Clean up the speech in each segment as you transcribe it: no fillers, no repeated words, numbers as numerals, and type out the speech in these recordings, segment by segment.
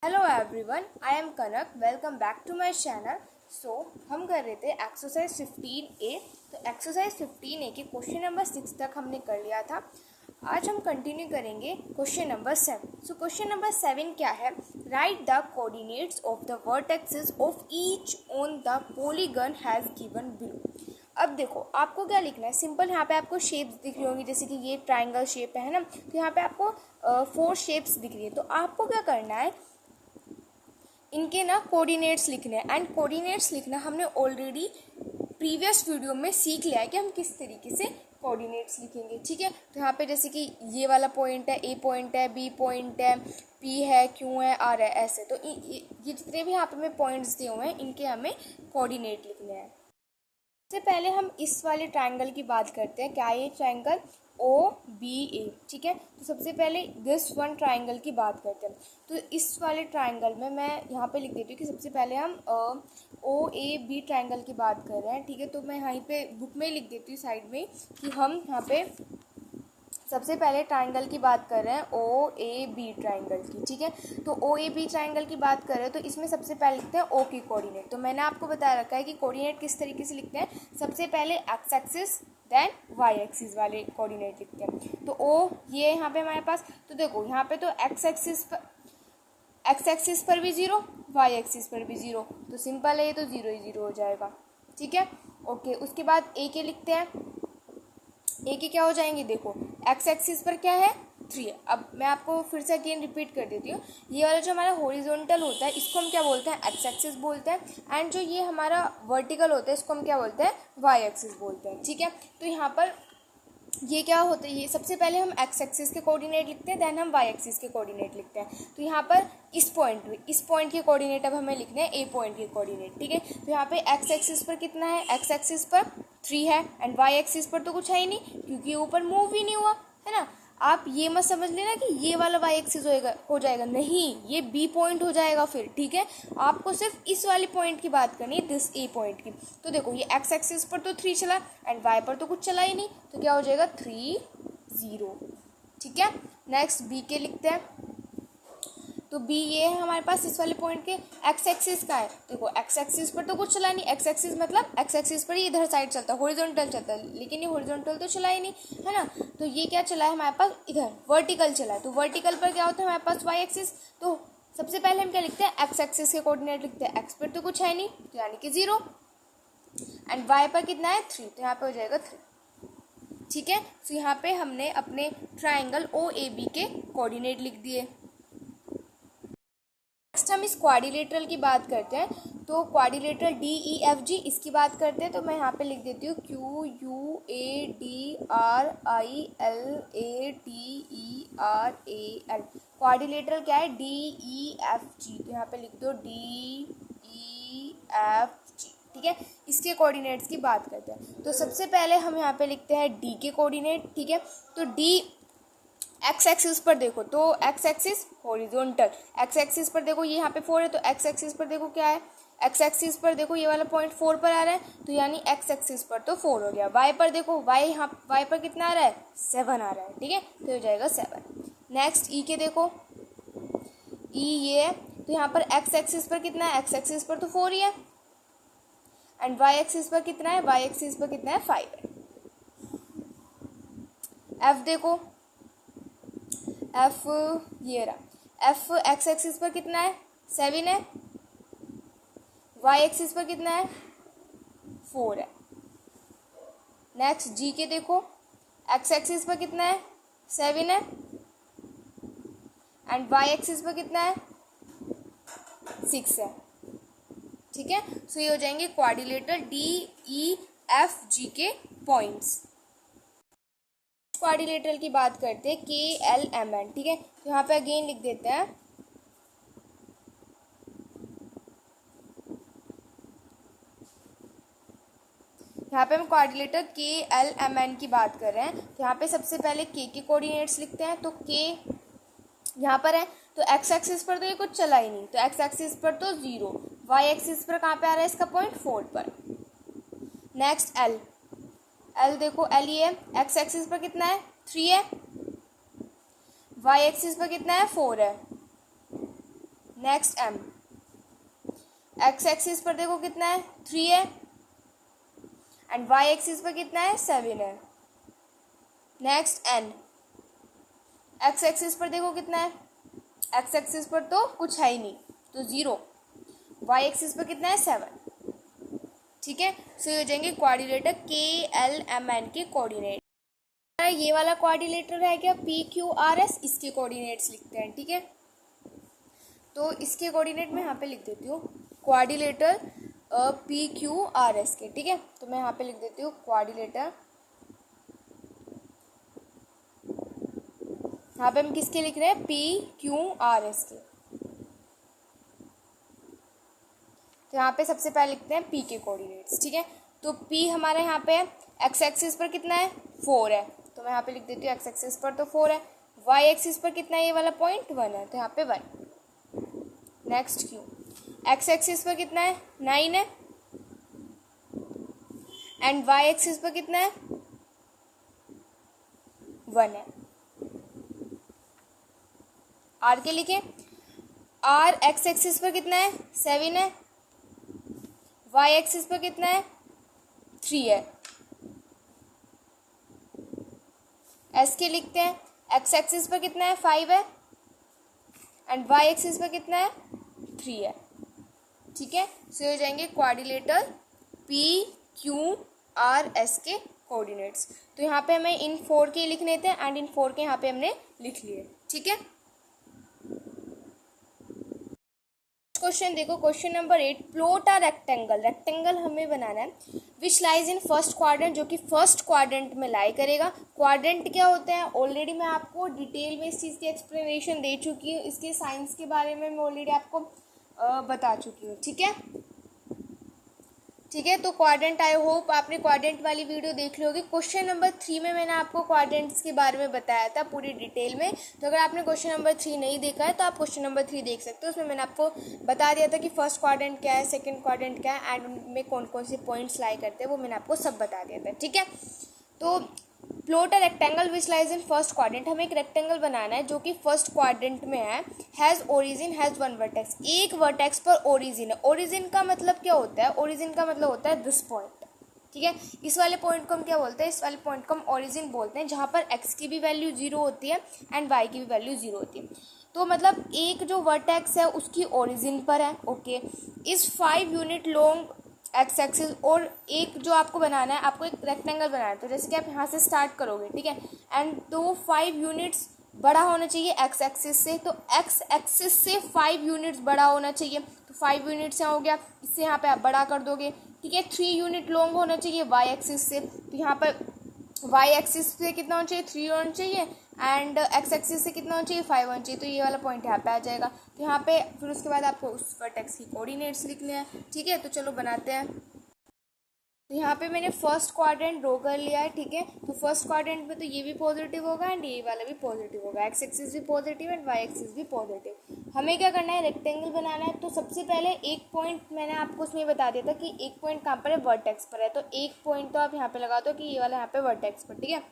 Hello everyone, I am Kanak. Welcome back to my channel. हम कर रहे थे एक्सरसाइज 15A। तो एक्सरसाइज 15A के क्वेश्चन नंबर 6 तक हमने कर लिया था। आज हम कंटिन्यू करेंगे क्वेश्चन नंबर 7। क्वेश्चन नंबर 7 क्या है? Right the coordinates of the vertexes of each on the polygon has given below. अब देखो आपको क्या लिखना है। सिंपल, यहाँ पे आपको शेप्स दिख रही होंगी, जैसे कि ये ट्राइंगल शेप है ना, तो यहाँ पे आपको 4 शेप्स दिख रही है। तो आपको क्या करना है, इनके ना कोऑर्डिनेट्स लिखने हैं। एंड कोऑर्डिनेट्स लिखना हमने ऑलरेडी प्रीवियस वीडियो में सीख लिया है कि हम किस तरीके से कोऑर्डिनेट्स लिखेंगे। ठीक है, तो यहाँ पे जैसे कि ये वाला पॉइंट है, ए पॉइंट है, बी पॉइंट है, पी है, क्यू है, आर है, ऐसे। तो ये जितने भी यहाँ पे हमें पॉइंट्स दिए हुए हैं, इनके हमें कोऑर्डिनेट लिखने हैं। सबसे पहले हम इस वाले ट्राइंगल की बात करते हैं। क्या है ये ट्राइंगल? OBA। ठीक है, तो सबसे पहले दिस वन ट्राइंगल की बात करते हैं। तो इस वाले ट्राइंगल में मैं यहाँ पे लिख देती हूँ कि सबसे पहले हम OAB ट्राइंगल की बात कर रहे हैं। ठीक है, तो मैं यहाँ पे बुक में लिख देती हूँ साइड में कि हम यहाँ पे सबसे पहले ट्राइंगल की बात कर रहे हैं, OAB ट्राइंगल की। ठीक है, तो OAB ट्राइंगल की बात कर रहे हैं, तो इसमें सबसे पहले लिखते हैं O की कोऑर्डिनेट। तो मैंने आपको बता रखा है कि कोऑर्डिनेट किस तरीके से लिखते हैं। सबसे पहले X axis then Y axis वाले कोऑर्डिनेट लिखते हैं। तो O ये यहाँ पे हमारे पास, तो देखो यहाँ पे तो एक्स एक्सिस पर भी 0, वाई एक्सिस पर भी 0, तो सिंपल है, ये तो 0 ही 0 हो जाएगा। ठीक है, ओके। उसके बाद ए के लिखते हैं। ए के क्या हो जाएंगे? देखो एक्स एक्सिस पर क्या है? 3 है। अब मैं आपको फिर से अगेन रिपीट कर देती हूँ। ये वाला जो हमारा हॉरिजॉन्टल होता है, इसको हम क्या बोलते हैं? एक्स एक्सिस बोलते हैं। एंड जो ये हमारा वर्टिकल होता है, इसको हम क्या बोलते हैं? वाई एक्सिस बोलते हैं। ठीक है, तो यहाँ पर ये क्या होता है, ये सबसे पहले हम एक्स एक्सिस के कोऑर्डिनेट लिखते हैं, देन हम वाई एक्सिस के कोऑर्डिनेट लिखते हैं। तो यहाँ पर इस पॉइंट के कोऑर्डिनेट अब हमें लिखने हैं, ए पॉइंट के कोऑर्डिनेट। ठीक है, तो यहाँ पे एक्स एक्सिस पर कितना है? एक्स एक्सिस पर 3 है, एंड वाई एक्सिस पर तो कुछ है ही नहीं, क्योंकि ये ऊपर मूव ही नहीं हुआ है ना। आप ये मत समझ लेना कि ये वाला वाई एक्सिस हो जाएगा, नहीं, ये बी पॉइंट हो जाएगा फिर। ठीक है, आपको सिर्फ इस वाली पॉइंट की बात करनी है, दिस ए पॉइंट की। तो देखो ये एक्स एक्सिस पर तो 3 चला, एंड वाई पर तो कुछ चला ही नहीं, तो क्या हो जाएगा? 3 0। ठीक है, नेक्स्ट बी के लिखते हैं। तो बी ये है हमारे पास, इस वाले पॉइंट के एक्स एक्सिस का है। देखो एक्स एक्सिस पर तो कुछ चला नहीं, एक्स एक्सिस मतलब एक्स एक्सिस पर ही इधर साइड चलता है, हॉरिजॉन्टल चलता है, लेकिन ये हॉरिजॉन्टल तो चला ही नहीं है ना। तो ये क्या चला है हमारे पास? इधर वर्टिकल चला है। तो वर्टिकल पर क्या होता है हमारे पास? Y axis. तो सबसे पहले हम क्या लिखते हैं? एक्स एक्सिस के कोऑर्डिनेट लिखते हैं। एक्स पर तो कुछ है नहीं, तो यानी कि 0, एंड वाई पर कितना है? 3, तो यहाँ पे हो जाएगा 3। ठीक है, तो यहाँ पे हमने अपने ट्राइंगल OAB के कोऑर्डिनेट लिख दिए। नेक्स्ट हम इस क्वाड्रिलेटरल की बात करते हैं। तो क्वाड्रिलेटरल DEFG इसकी बात करते हैं। तो मैं यहाँ पे लिख देती हूँ QUADRILATERAL। क्वाड्रिलेटरल क्या है? DEFG। तो यहाँ पे लिख दो DEFG। ठीक है, इसके कोऑर्डिनेट्स की बात करते हैं। तो सबसे पहले हम यहाँ पे लिखते हैं D के कोऑर्डिनेट। ठीक है, तो D एक्स एक्सिस पर देखो, तो x axis horizontal, x axis पर देखो ये यहाँ पे 4 है, तो एक्स एक्सिस पर देखो क्या है? एक्स एक्सिस पर देखो ये वाला पॉइंट 4 पर आ रहा है, तो यानी एक्स एक्सिस पर तो 4 हो गया। वाई पर देखो, वाई पर कितना आ रहा है? 7 आ रहा है। ठीक है, तो हो जाएगा 7। नेक्स्ट ई के देखो, ई ये है, तो यहाँ पर एक्स एक्सिस पर कितना है? एक्स एक्सिस पर तो 4 ही है, एंड वाई एक्सिस पर कितना है? वाई एक्सिस पर कितना है? 5 है। एफ देखो, एफ ये रहा, एफ एक्स एक्सिस पर कितना है? 7 है, वाई एक्सिस पर कितना है? 4 है। नेक्स्ट जी के देखो, एक्स एक्सिस पर कितना है? 7 है, एंड वाई एक्सिस पर कितना है? 6 है। ठीक है, सो ये हो जाएंगे क्वाड्रिलेटरल DEFG के पॉइंट्स। क्वाड्रिलेटरल की बात करते हैं, KLMN। ठीक है, तो यहाँ पे अगेन लिख देते हैं। यहाँ पे हम क्वाड्रिलेटर KLMN की बात कर रहे हैं। तो यहाँ पे सबसे पहले K के कोऑर्डिनेट्स लिखते हैं। तो K यहाँ पर है, तो एक्स एक्सिस पर तो ये कुछ चला ही नहीं, तो एक्स एक्सिस पर तो 0, वाई एक्सिस पर कहाँ पे आ रहा है इसका पॉइंट? 4 पर। नेक्स्ट L देखो, L ये एक्स एक्सिस पर कितना है? 3 है, वाई एक्सिस पर कितना है? 4 है। नेक्स्ट m, x एक्सिस पर देखो कितना है 3 है, एंड y एक्सिस पर कितना है 7 है। नेक्स्ट n, x एक्सिस पर देखो कितना है, x एक्सिस पर तो कुछ है ही नहीं तो 0, y एक्सिस पर कितना है 7। ठीक है, सो ये हो जाएंगे कोऑर्डिनेटर के एल एम एन के कोऑर्डिनेट। ये वाला कोऑर्डिनेटर है क्या पी क्यू आर एस, इसके कोऑर्डिनेट्स लिखते हैं। ठीक है, तो इसके कोऑर्डिनेट मैं यहाँ पे लिख देती हूँ coordinator P Q R S के। ठीक है, तो मैं यहाँ पे लिख देती हूँ कोऑर्डिनेटर, यहाँ पे हम किसके लिख रहे हैं पी क्यू आर एस के। तो यहाँ पे सबसे पहले लिखते हैं पी के कोऑर्डिनेट्स। ठीक है, तो पी हमारा यहाँ पे एक्स एक्सिस पर कितना है 4 है, तो मैं यहाँ पे लिख देती हूँ एक्स एक्सिस पर तो 4 है। वाई एक्सिस पर कितना है, ये वाला पॉइंट 1 है, तो यहाँ पे 1। नेक्स्ट क्यू, एक्स एक्सिस पर कितना है 9 है, एंड वाई एक्सिस पर कितना है 1 है। आर के लिखे, आर एक्स एक्सिस पर कितना है 7 है, वाई एक्सिस पर कितना है 3 है। एस के लिखते हैं, एक्स एक्सिस पर कितना है 5 है, एंड वाई एक्सिस पर कितना है 3 है। ठीक है, सो हो जाएंगे coordinator P Q R S के कोऑर्डिनेट्स। तो यहाँ पे हमें इन 4 के लिखने थे एंड इन 4 के यहाँ पे हमने लिख लिए। ठीक है, क्वेश्चन देखो, question number 8, plot a rectangle, rectangle हमें बनाना है which lies in first quadrant, जो कि फर्स्ट क्वाड्रेंट में लाई करेगा। क्वाड्रेंट क्या होते हैं ऑलरेडी मैं आपको डिटेल में इस चीज़ की एक्सप्लेनेशन दे चुकी हूँ, इसके साइंस के बारे में मैं ऑलरेडी आपको बता चुकी हूँ। ठीक है, ठीक है, तो क्वाड्रेंट, आई होप आपने क्वाड्रेंट वाली वीडियो देख ली होगी। क्वेश्चन नंबर 3 में मैंने आपको क्वाड्रेंट्स के बारे में बताया था पूरी डिटेल में, तो अगर आपने क्वेश्चन नंबर 3 नहीं देखा है तो आप क्वेश्चन नंबर 3 देख सकते हो। उसमें मैंने आपको बता दिया था कि फर्स्ट क्वाड्रेंट क्या है, सेकंड क्वाड्रेंट क्या है, एंड उनमें कौन कौन से पॉइंट्स लाई करते हैं वो मैंने आपको सब बता दिया था। ठीक है, तो plot a rectangle which lies in first quadrant, हमें एक रेक्टेंगल बनाना है जो कि फर्स्ट क्वाड्रेंट में है। हैज़ ओरिजिन हैज़ 1 वर्टेक्स, एक वर्टेक्स पर ओरिजिन है। ओरिजिन का मतलब क्या होता है, ओरिजिन का मतलब होता है दिस पॉइंट। ठीक है, इस वाले पॉइंट को हम क्या बोलते हैं, इस वाले पॉइंट को हम ओरिजिन बोलते हैं, जहाँ पर एक्स की भी वैल्यू 0 होती है एंड वाई की भी वैल्यू 0 होती है। तो मतलब एक जो वर्टेक्स है उसकी ओरिजिन पर है। ओके, इस 5 यूनिट लॉन्ग एक्स एक्सिस, और एक जो आपको बनाना है, आपको एक रेक्टेंगल बनाना है, तो जैसे कि आप यहाँ से स्टार्ट करोगे। ठीक है, एंड तो 5 यूनिट्स बड़ा होना चाहिए एक्स एक्सिस से, तो एक्स एक्सिस से 5 यूनिट्स बड़ा होना चाहिए, तो 5 यूनिट्स यहाँ हो गया, इससे यहाँ पे आप बड़ा कर दोगे। ठीक है, 3 यूनिट लॉन्ग होना चाहिए वाई एक्सिस से, तो यहाँ पर वाई एक्सिस से कितना होना चाहिए 3 होना चाहिए, एंड एक्स एक्सिस से कितना होना चाहिए 5 होना चाहिए, तो ये वाला पॉइंट यहाँ पे आ जाएगा। तो यहाँ पे फिर उसके बाद आपको उस वर्टेक्स की कोऑर्डिनेट्स लिखने हैं। ठीक है, तो चलो बनाते हैं। तो यहाँ पे मैंने फर्स्ट क्वाड्रेंट ड्रॉ कर लिया है। ठीक है, तो फर्स्ट क्वाड्रेंट में तो ये भी पॉजिटिव होगा एंड ये वाला भी पॉजिटिव होगा, एक्स एक्सिस भी पॉजिटिव एंड वाई एक्सिस भी पॉजिटिव। हमें क्या करना है, रेक्टेंगल बनाना है। तो सबसे पहले एक पॉइंट मैंने आपको उसमें बता दिया था कि एक पॉइंट कहाँ पर है, वर्टेक्स पर है, तो एक पॉइंट तो आप यहाँ पे लगा दो कि ये वाला यहाँ पे वर्टेक्स पर। ठीक है,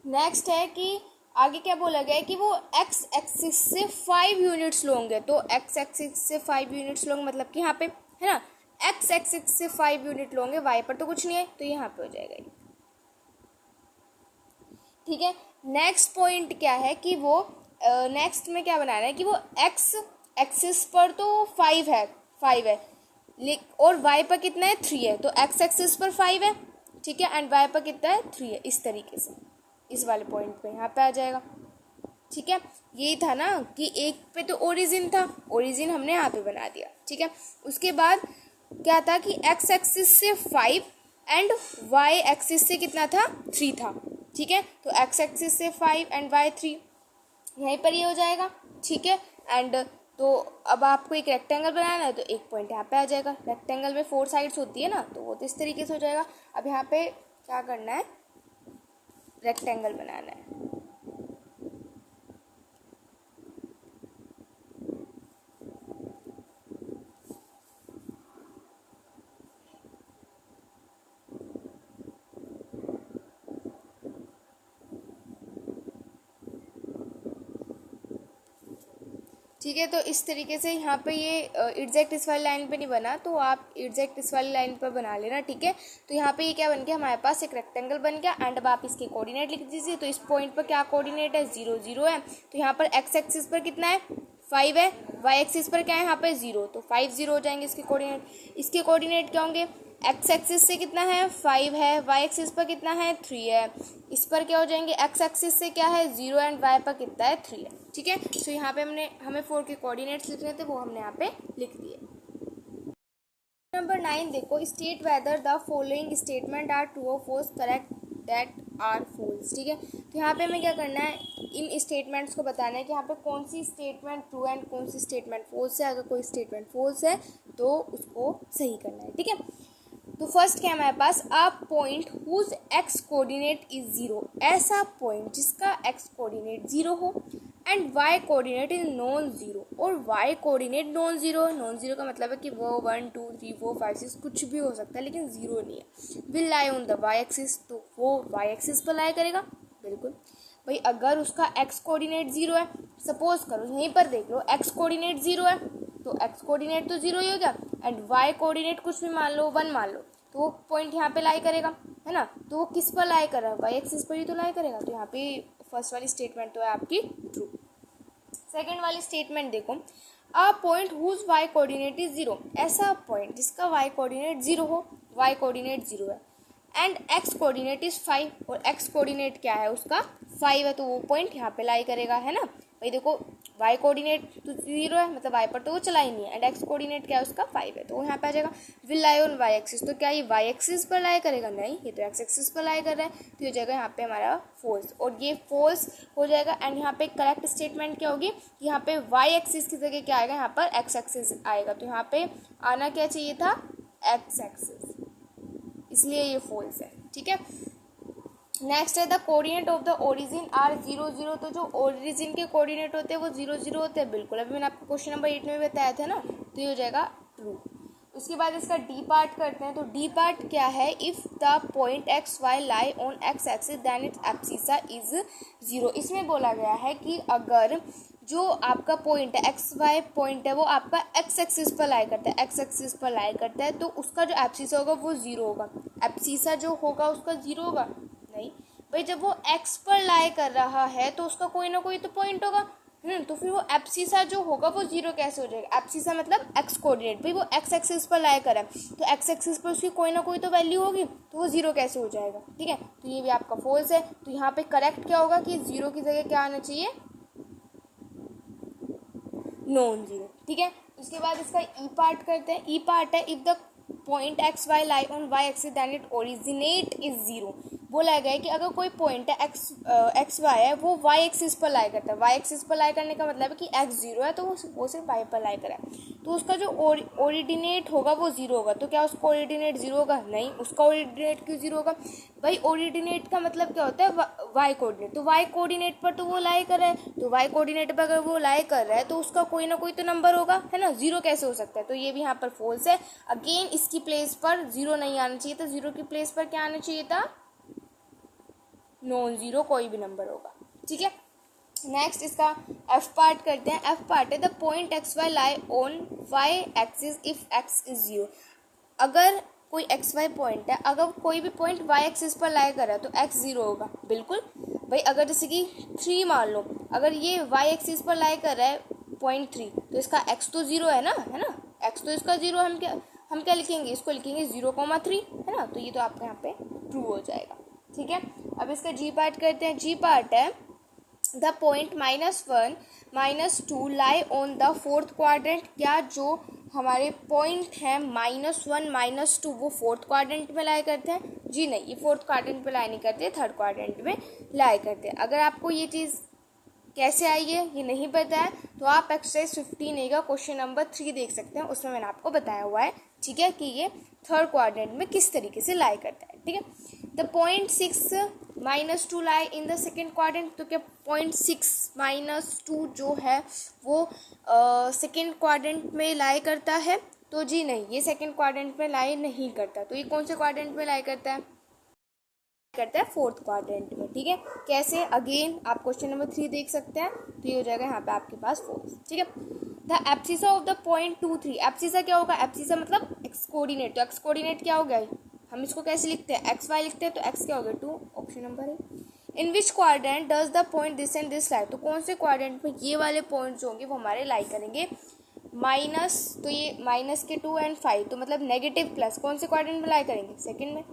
नेक्स्ट है कि आगे क्या बोला गया है कि वो एक्स एक्सिस से 5 यूनिट्स लॉन्ग है, तो एक्स एक्सिस से 5 यूनिट्स लॉन्ग मतलब कि यहाँ पे है ना, एक्स एक्सिस से 5 यूनिट लॉन्ग है, वाई पर तो कुछ नहीं है, तो यहाँ पे हो जाएगा ये। ठीक है, नेक्स्ट पॉइंट क्या है कि वो नेक्स्ट में क्या बनाना है कि वो एक्स एक्सिस पर तो 5 है और वाई पर कितना है 3 है, तो एक्स एक्सिस पर 5 है। ठीक है, एंड वाई पर कितना है 3 है, इस तरीके से इस वाले पॉइंट पे यहाँ पे आ जाएगा। ठीक है, यही था ना कि एक पे तो ओरिजिन था, ओरिजिन हमने यहाँ पे बना दिया। ठीक है, उसके बाद क्या था कि एक्स एक्सिस से 5 एंड वाई एक्सिस से कितना था 3 था। ठीक है, तो एक्स एक्सिस से 5 एंड वाई 3 यहीं पर ये हो जाएगा। ठीक है, एंड तो अब आपको एक रेक्टेंगल बनाना है, तो एक पॉइंट यहाँ पे आ जाएगा। रेक्टेंगल में 4 साइड्स होती है ना, तो वो तो इस तरीके से हो जाएगा। अब यहाँ पे क्या करना है, रेक्टेंगल बनाना है। ठीक है। तो इस तरीके से यहाँ पे ये एग्जैक्ट इस वाली लाइन पे नहीं बना, तो आप एग्जैक्ट इस वाली लाइन पर बना लेना। ठीक है। तो यहाँ पे ये क्या बन गया, हमारे पास एक रेक्टेंगल बन गया। एंड अब आप इसके कोऑर्डिनेट लिख दीजिए। तो इस पॉइंट पर क्या कोऑर्डिनेट है, 0 0 है। तो यहाँ पर एक्स एक्सिस पर कितना है, 5 है। वाई एक्सिस पर क्या है, यहाँ पे 0, तो 5 0 हो जाएंगे इसके कोऑर्डिनेट। इसके कोऑर्डिनेट क्या होंगे, एक्स एक्सिस से कितना है, 5 है। वाई एक्सिस पर कितना है, 3 है। इस पर क्या हो जाएंगे, एक्स एक्सिस से क्या है, 0 एंड वाई पर कितना है, 3 है। ठीक है। तो यहाँ पे हमें 4 के कोऑर्डिनेट्स लिखने थे, वो हमने यहाँ पे लिख दिए। नंबर 9 देखो, state weather the following statement are true और false, correct that are false. ठीक है। तो यहाँ पे हमें क्या करना है, इन स्टेटमेंट्स को बताना है कि यहाँ पे कौन सी स्टेटमेंट ट्रू एंड कौन सी स्टेटमेंट फॉल्स है। अगर कोई स्टेटमेंट फॉल्स है तो उसको सही करना है। ठीक है। तो फर्स्ट क्या है हमारे पास, a point whose x coordinate is 0, ऐसा पॉइंट जिसका एक्स कोऑर्डिनेट 0 हो and Y coordinate is non zero, और y coordinate non zero. Non zero का मतलब है कि वो 1 2 3 4 5 6 कुछ भी हो सकता है लेकिन जीरो नहीं है। Will lie on the Y axis, तो वो वाई एक्सिस पर लाई करेगा। बिल्कुल भाई, अगर उसका एक्स कोऑर्डिनेट 0 है, सपोज करो यहीं पर देख लो, एक्स कोऑर्डिनेट 0 है तो एक्स कोऑर्डिनेट तो 0 ही हो गया, एंड वाई कोऑर्डिनेट कुछ भी मान लो, 1 मान लो, तो वो पॉइंट यहाँ पे लाई करेगा, है ना। तो वो किस पर लाई कर रहा है, वाई एक्सिस पर ही तो लाई करेगा। तो यहाँ पे फर्स्ट वाली स्टेटमेंट तो है आपकी ट्रू। सेकेंड वाली स्टेटमेंट देखो, a point whose Y coordinate is 0, ऐसा पॉइंट जिसका वाई कोऑर्डिनेट 0 हो, वाई कोऑर्डिनेट 0 है एंड एक्स कोऑर्डिनेट इज 5, और एक्स कोऑर्डिनेट क्या है उसका 5 है, तो वो पॉइंट यहाँ पे लाई करेगा, है ना। भाई देखो, वाई कोऑर्डिनेट तो 0 है, मतलब वाई पर तो वो चला ही नहीं है, एंड एक्स कोऑर्डिनेट क्या है उसका 5 है, तो वो यहाँ पे आ जाएगा। Will lie on Y axis, तो क्या ये वाई एक्सिस पर लाई करेगा, नहीं, ये तो एक्स एक्सिस पर लाई कर रहा है, तो हो जाएगा यहाँ पे हमारा फॉल्स, और ये फॉल्स हो जाएगा। एंड यहाँ पे करेक्ट स्टेटमेंट क्या होगी, यहाँ पे वाई एक्सिस की जगह क्या आएगा, यहाँ पर एक्स एक्सिस आएगा, तो यहाँ पे आना क्या चाहिए था, एक्स एक्सिस, इसलिए ये फॉल्स है। ठीक है। नेक्स्ट है the coordinate of the origin are 0 0, तो जो ओरिजिन के कोऑर्डिनेट होते हैं वो 0 0 होते हैं। बिल्कुल, अभी मैंने आपको क्वेश्चन नंबर 8 में बताया था ना, तो ये हो जाएगा ट्रू। उसके बाद इसका डी पार्ट करते हैं। तो डी पार्ट क्या है, if the point X Y lie on X axis then its abscissa is 0। इसमें बोला गया है कि अगर जो आपका पॉइंट है, एक्स वाई पॉइंट है, वो आपका एक्स एक्सिस पर लाई करता है, एक्स एक्सिस पर लाई करता है, तो उसका जो एब्सिसा होगा वो 0 होगा। एब्सिसा जो होगा उसका 0 होगा, नहीं भाई, जब वो एक्स पर लाई कर रहा है तो उसका कोई ना कोई तो पॉइंट होगा, तो फिर वो एब्सिसा जो होगा वो 0 कैसे हो जाएगा। एब्सिसा मतलब एक्स कोऑर्डिनेट, भाई वो एक्स एक्सिस पर लाई कर रहा है तो एक्स एक्सिस पर उसकी कोई ना कोई तो वैल्यू होगी, तो वो 0 कैसे हो जाएगा। ठीक है। तो ये भी आपका फॉल्स है। तो यहाँ पे करेक्ट क्या होगा कि 0 की जगह क्या आना चाहिए, नॉन जीरो। ठीक है। उसके बाद इसका ई पार्ट करते हैं। ई पार्ट है, if the point X Y lie on Y axis then it ordinate is 0। बोला गया है कि अगर कोई पॉइंट है एक्स वाई है, वो वाई एक्सिस पर लाई करता है। वाई एक्सिस पर लाई करने का मतलब है कि एक्स 0 है तो वो सिर्फ वाई पर लाई करा है, तो उसका जो ओरिजिनेट होगा वो 0 होगा। तो क्या उसका ओरिजिनेट 0 होगा, नहीं, उसका ओरिजिनेट क्यों 0 होगा, भाई ओरिजिनेट का मतलब क्या होता है, वाई कोऑर्डिनेट, तो वाई कोऑर्डिनेट पर तो वो लाई कर रहा है, तो वाई कोऑर्डिनेट पर अगर वो लाई कर रहा है तो उसका कोई ना कोई तो नंबर होगा, है ना। 0 कैसे हो सकता है, तो ये भी यहाँ पर फॉल्स है। अगेन इसकी प्लेस पर 0 नहीं आना चाहिए था, 0 की प्लेस पर क्या आना चाहिए था, नॉन जीरो कोई भी नंबर होगा। ठीक है। नेक्स्ट इसका एफ पार्ट करते हैं। एफ पार्ट है, the point X Y lie on Y axis if X is 0। अगर कोई एक्स वाई पॉइंट है, अगर कोई भी पॉइंट वाई एक्सिस पर लाई कर रहा है तो एक्स 0 होगा। बिल्कुल भाई, अगर जैसे कि 3 मान लो, अगर ये वाई एक्सिस पर लाई कर रहा है पॉइंट 3, तो इसका एक्स तो 0 है ना, एक्स तो इसका 0, हम क्या लिखेंगे, इसको लिखेंगे 0,3, है ना। तो ये तो आपका यहाँ पे ट्रू हो जाएगा। ठीक है। अब इसका जी पार्ट करते हैं। जी पार्ट है, the point -1 -2 lie on the fourth quadrant. क्या जो हमारे पॉइंट हैं -1 -2 वो फोर्थ क्वाड्रेंट में लाई करते हैं, जी नहीं, ये फोर्थ क्वाड्रेंट में लाई नहीं करते, थर्ड क्वाड्रेंट में लाई करते हैं। अगर आपको ये चीज़ कैसे आई है ये नहीं पता है तो आप एक्सरसाइज 15A का क्वेश्चन नंबर 3 देख सकते हैं, उसमें मैंने आपको बताया हुआ है। ठीक है, कि ये थर्ड क्वाड्रेंट में किस तरीके से लाई करता है। ठीक है। The point 6 -2 lie in the second quadrant. तो क्या पॉइंट 6 -2 जो है वो सेकेंड क्वाड्रेंट में लाई करता है, तो जी नहीं, ये सेकेंड क्वाड्रेंट में लाई नहीं करता। तो ये कौन से क्वाड्रेंट में लाई करता है, करता है फोर्थ क्वाड्रेंट में। ठीक है, कैसे? अगेन आप क्वेश्चन नंबर 3 देख सकते हैं, तो ये हो जाएगा यहाँ पे आपके पास 4। ठीक है, the abscissa of the point 2, 3। Abscissa क्या होगा? एब्सिसा मतलब एक्स कोऑर्डिनेट। तो एक्स कोऑर्डिनेट क्या हो गया? हम इसको कैसे लिखते हैं? एक्स वाई लिखते हैं, तो एक्स क्या हो गया? 2। ऑप्शन नंबर है। In which quadrant does the point this and this lie. तो कौन से क्वाड्रेंट में ये वाले पॉइंट्स होंगे वो हमारे लाई करेंगे? माइनस, तो ये माइनस के 2 एंड 5, तो मतलब नेगेटिव प्लस कौन से क्वाड्रेंट में लाई करेंगे? सेकंड में।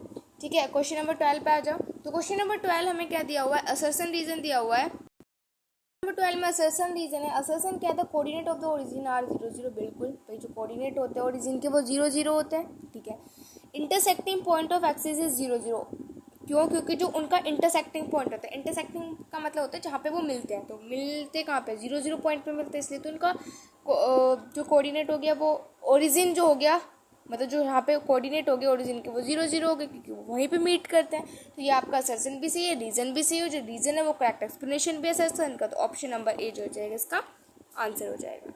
ठीक है, क्वेश्चन नंबर 12 पे आ जाओ। तो क्वेश्चन नंबर 12 हमें क्या दिया हुआ है? असर्शन रीजन दिया हुआ है। नंबर 12 में असर्शन रीजन है। असर्शन क्या था? Coordinate of the origin are 0 0। बिल्कुल भाई, जो कोऑर्डिनेट होते हैं ओरिजिन के वो 0 0 होते हैं। ठीक है, intersecting point of axis is 0 0। क्यों? क्योंकि जो उनका इंटरसेक्टिंग पॉइंट होता है, इंटरसेक्टिंग का मतलब होता है जहाँ पे वो मिलते हैं। तो मिलते कहाँ पे? 0 0 पॉइंट पे मिलते हैं, इसलिए तो उनका जो कोऑर्डिनेट हो गया वो ओरिजिन जो हो गया, मतलब जो यहाँ पे कोऑर्डिनेट हो गए ओरिजिन के वो 0 0 हो गए, क्योंकि वो वहीं पे मीट करते हैं। तो ये आपका असर्शन भी सही है, रीजन भी सही है। जो रीजन है वो करेक्ट एक्सप्लेनेशन भी है असर्शन का। तो ऑप्शन नंबर ए जो हो जाएगा इसका आंसर हो जाएगा।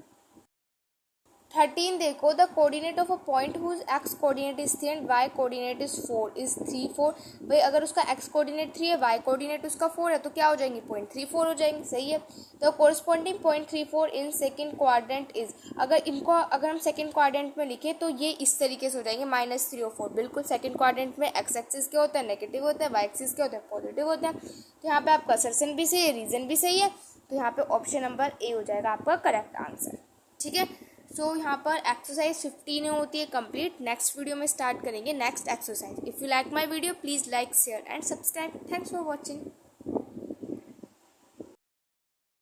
13 देखो, the coordinate of a point whose x coordinate is 3 and Y coordinate is 4 is 3 4। भाई अगर उसका एक्स कोऑर्डिनेट 3 है, वाई कोऑर्डिनेट उसका 4 है, तो क्या हो जाएंगे? पॉइंट 3 4 हो जाएंगे। सही है। तो corresponding point 3 4 in second quadrant is. अगर हम सेकंड क्वाड्रेंट में लिखे तो ये इस तरीके से हो जाएंगे -3 और 4। बिल्कुल, सेकंड क्वाड्रेंट में एक्स एक्सिस क्या होता है? नेगेटिव होता है। वाई एक्सिस क्या होता है? पॉजिटिव होता है। तो यहाँ पे आपका असर्शन भी सही है, रीजन भी सही है। तो यहाँ पे ऑप्शन नंबर ए हो जाएगा आपका करेक्ट आंसर। ठीक है, सो यहाँ पर एक्सरसाइज 15 होती है कंप्लीट। नेक्स्ट वीडियो में स्टार्ट करेंगे next exercise. If you like my video please like share and subscribe. Thanks for watching.